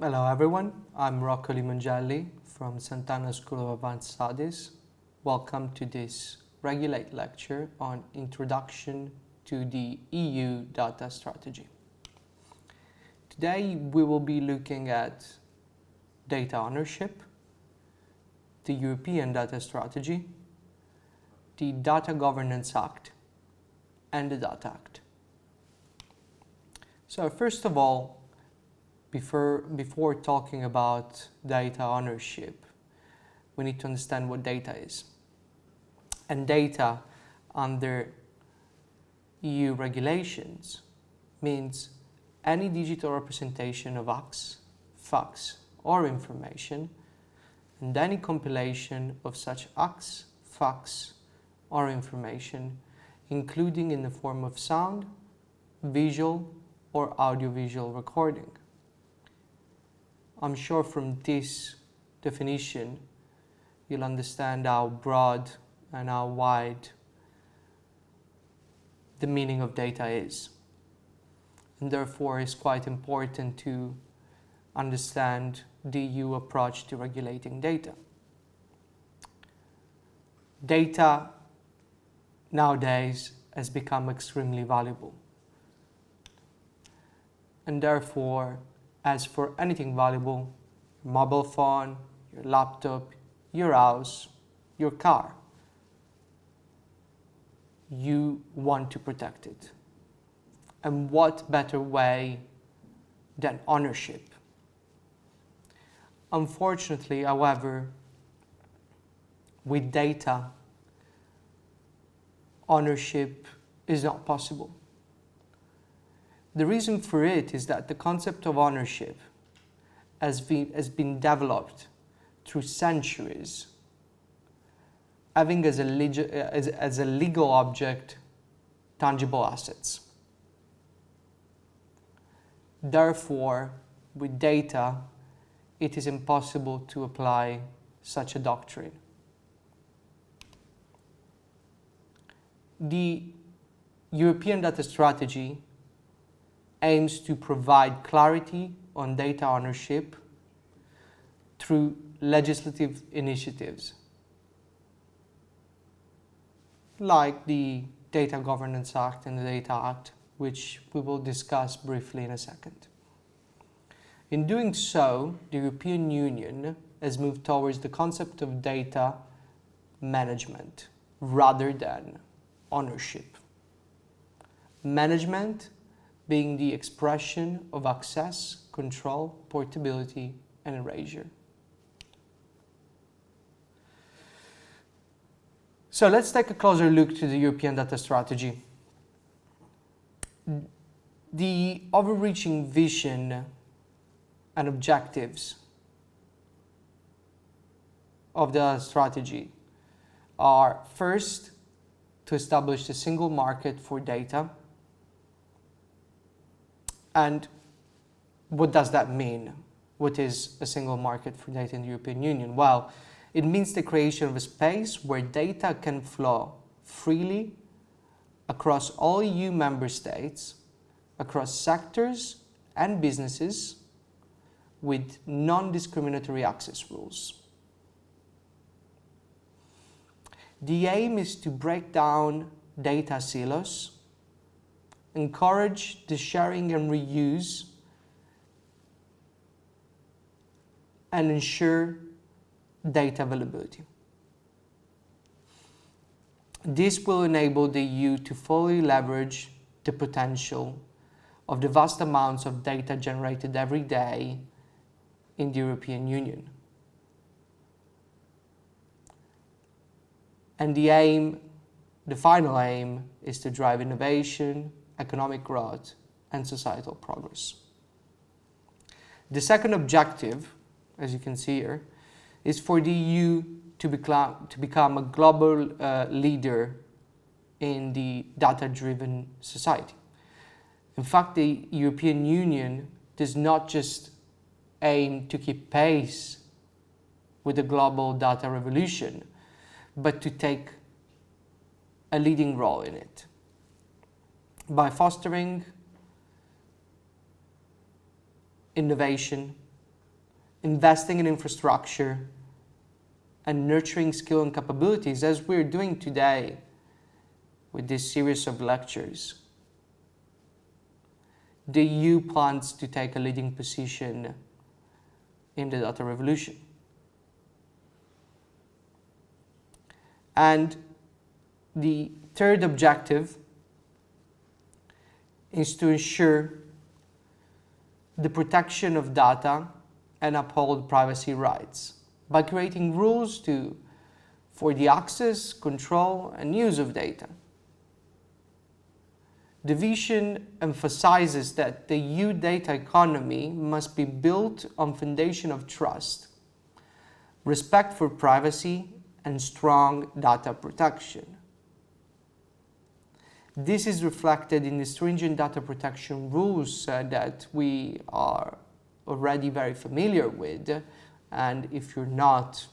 Hello everyone, I'm Rocco Limongelli from Sant'Anna School of Advanced Studies. Welcome to this Regulate lecture on Introduction to the EU Data Strategy. Today we will be looking at data ownership, the European Data Strategy, the Data Governance Act, and the Data Act. So first of all, before talking about data ownership, we need to understand what data is. And data under EU regulations means any digital representation of facts, or information, and any compilation of such facts, or information, including in the form of sound, visual, or audiovisual recording. I'm sure from this definition, you'll understand how broad and how wide the meaning of data is. And therefore, it's quite important to understand the EU approach to regulating data. Data nowadays has become extremely valuable. And therefore, as for anything valuable, your mobile phone, your laptop, your house, your car, you want to protect it. And what better way than ownership? Unfortunately, however, with data, ownership is not possible. The reason for it is that the concept of ownership has been developed through centuries, having as a legal object tangible assets. Therefore, with data, it is impossible to apply such a doctrine. The European Data Strategy aims to provide clarity on data ownership through legislative initiatives, like the Data Governance Act and the Data Act, which we will discuss briefly in a second. In doing so, the European Union has moved towards the concept of data management rather than ownership. Management being the expression of access, control, portability, and erasure. So let's take a closer look to the European Data Strategy. The overreaching vision and objectives of the strategy are, first, to establish a single market for data. And what does that mean? What is a single market for data in the European Union? Well, it means the creation of a space where data can flow freely across all EU member states, across sectors and businesses, with non-discriminatory access rules. The aim is to break down data silos, encourage the sharing and reuse, and ensure data availability. This will enable the EU to fully leverage the potential of the vast amounts of data generated every day in the European Union. And the final aim, is to drive innovation, economic growth, and societal progress. The second objective, as you can see here, is for the EU to become a global leader in the data-driven society. In fact, the European Union does not just aim to keep pace with the global data revolution, but to take a leading role in it by fostering innovation, investing in infrastructure, and nurturing skill and capabilities, as we're doing today with this series of lectures, the EU plans to take a leading position in the data revolution. And the third objective is to ensure the protection of data and uphold privacy rights by creating rules for the access, control, and use of data. The vision emphasizes that the EU data economy must be built on foundation of trust, respect for privacy, and strong data protection. This is reflected in the stringent data protection rules that we are already very familiar with. And if you're not,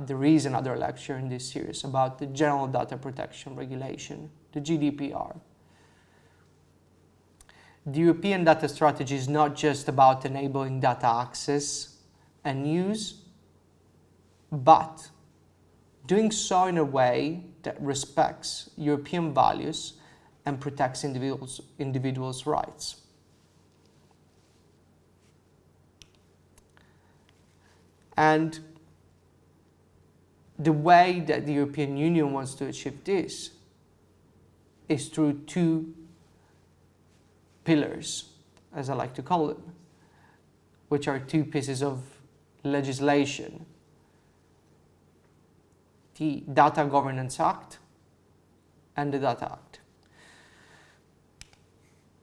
there is another lecture in this series about the General Data Protection Regulation, the GDPR. The European data strategy is not just about enabling data access and use, but doing so in a way that respects European values and protects individuals' rights. And the way that the European Union wants to achieve this is through two pillars, as I like to call them, which are two pieces of legislation: the Data Governance Act and the Data Act.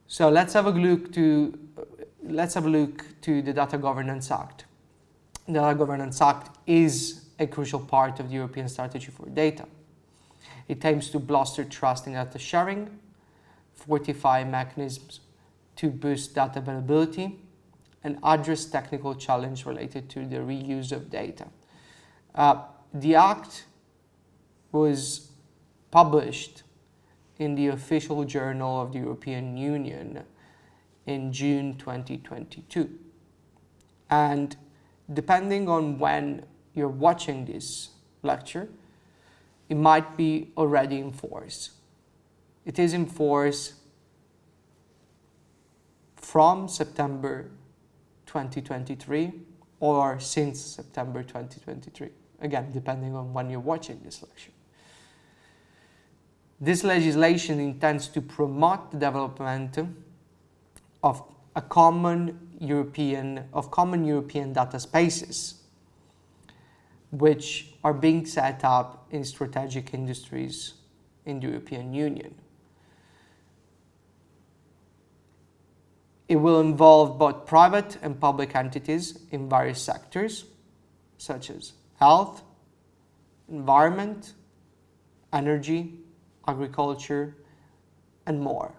So let's have a look to the Data Governance Act. The Data Governance Act is a crucial part of the European strategy for data. It aims to bolster trust in data sharing, fortify mechanisms to boost data availability, and address technical challenges related to the reuse of data. The Act was published in the official journal of the European Union in June 2022. And depending on when you're watching this lecture, it might be already in force. It is in force from September 2023 or since September 2023. Again, depending on when you're watching this lecture. This legislation intends to promote the development of common European data spaces, which are being set up in strategic industries in the European Union. It will involve both private and public entities in various sectors, such as health, environment, energy, agriculture, and more.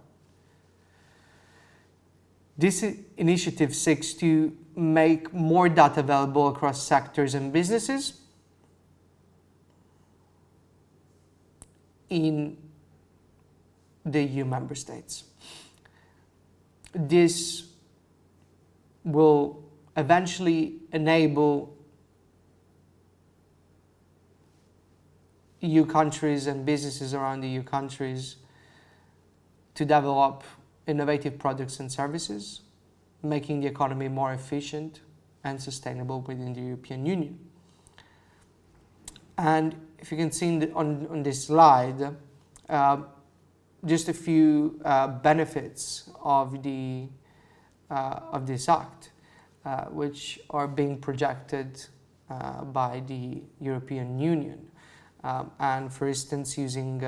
This initiative seeks to make more data available across sectors and businesses in the EU member states. This will eventually enable EU countries and businesses around the EU countries to develop innovative products and services, making the economy more efficient and sustainable within the European Union. And if you can see on this slide, just a few benefits of this act, which are being projected by the European Union. And for instance, using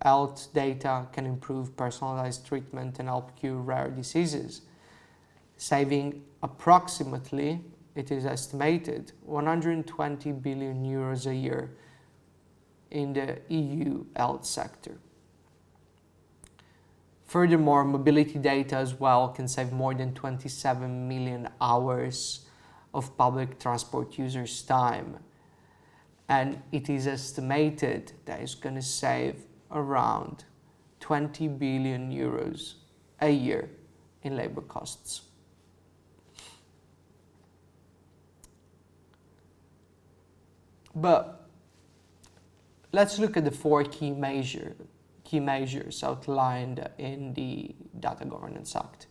health data can improve personalized treatment and help cure rare diseases, saving approximately, it is estimated, 120 billion euros a year in the EU health sector. Furthermore, mobility data as well can save more than 27 million hours of public transport users' time. And it is estimated that it's going to save around 20 billion euros a year in labor costs. But let's look at the four key measures outlined in the Data Governance Act.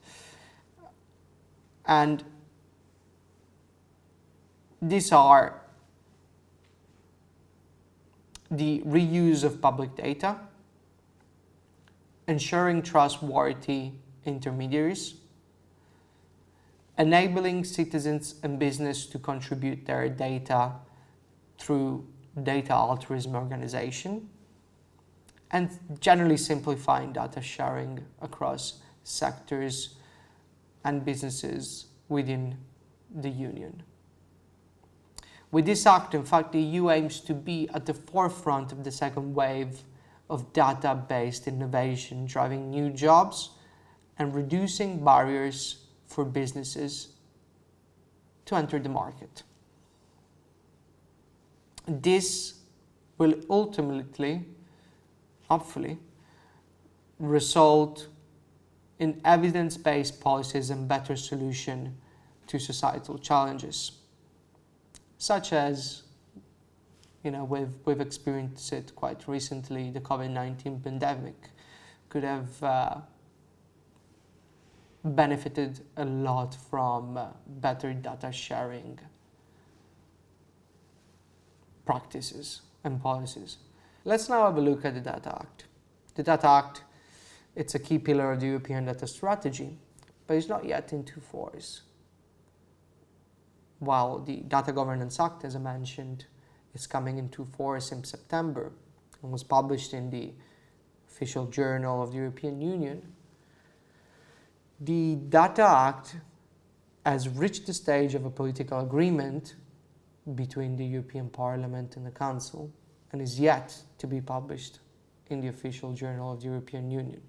And these are the reuse of public data, ensuring trustworthy intermediaries, enabling citizens and business to contribute their data through data altruism organization, and generally simplifying data sharing across sectors and businesses within the Union. With this act, in fact, the EU aims to be at the forefront of the second wave of data-based innovation, driving new jobs and reducing barriers for businesses to enter the market. This will ultimately, hopefully, result in evidence-based policies and better solution to societal challenges, such as, we've experienced it quite recently, the COVID-19 pandemic could have benefited a lot from better data sharing practices and policies. Let's now have a look at the Data Act. The Data Act, it's a key pillar of the European data strategy, but it's not yet into force. While the Data Governance Act, as I mentioned, is coming into force in September and was published in the official journal of the European Union, the Data Act has reached the stage of a political agreement between the European Parliament and the Council and is yet to be published in the official journal of the European Union.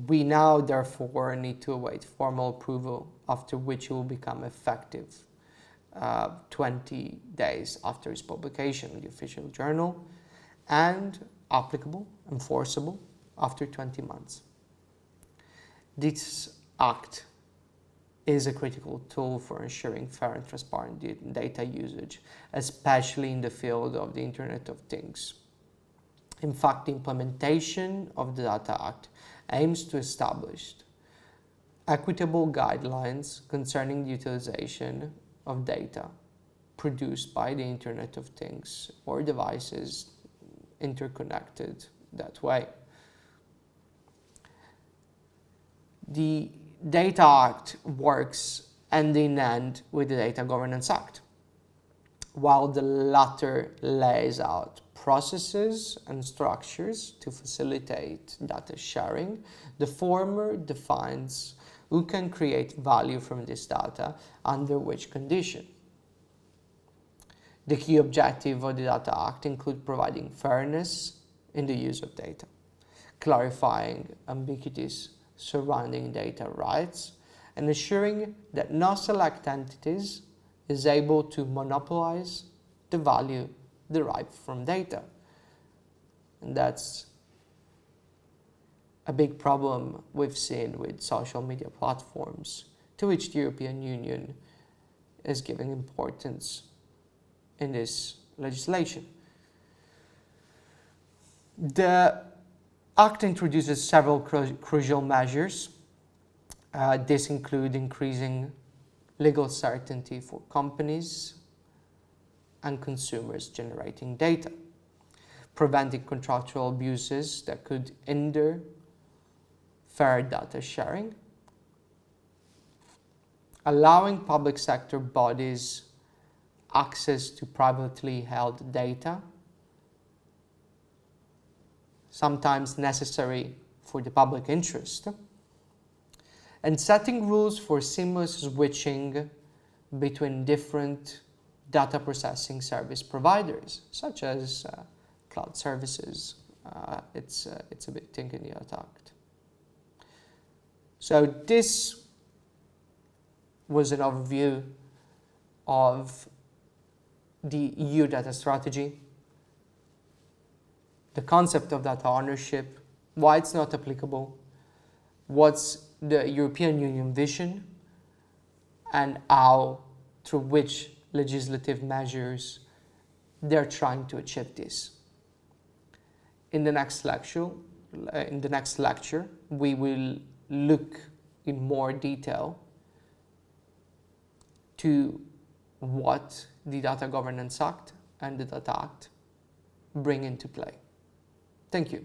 We now, therefore, need to await formal approval, after which it will become effective 20 days after its publication in the official journal, and applicable, enforceable, after 20 months. This act is a critical tool for ensuring fair and transparent data usage, especially in the field of the Internet of Things. In fact, the implementation of the Data Act aims to establish equitable guidelines concerning the utilization of data produced by the Internet of Things or devices interconnected that way. The Data Act works hand in hand with the Data Governance Act. While the latter lays out processes and structures to facilitate data sharing, the former defines who can create value from this data under which condition. The key objective of the Data Act include providing fairness in the use of data, clarifying ambiguities surrounding data rights, and ensuring that no select entities is able to monopolize the value derived from data. And that's a big problem we've seen with social media platforms, to which the European Union is giving importance in this legislation. The Act introduces several crucial measures. This include increasing legal certainty for companies and consumers generating data, preventing contractual abuses that could hinder fair data sharing, allowing public sector bodies access to privately held data, sometimes necessary for the public interest, and setting rules for seamless switching between different data processing service providers, such as cloud services. It's a big thing in the Act. So this was an overview of the EU data strategy, the concept of data ownership, why it's not applicable, what's the European Union vision, and how, through which legislative measures they're trying to achieve this. In the next lecture, we will look in more detail to what the Data Governance Act and the Data Act bring into play. Thank you.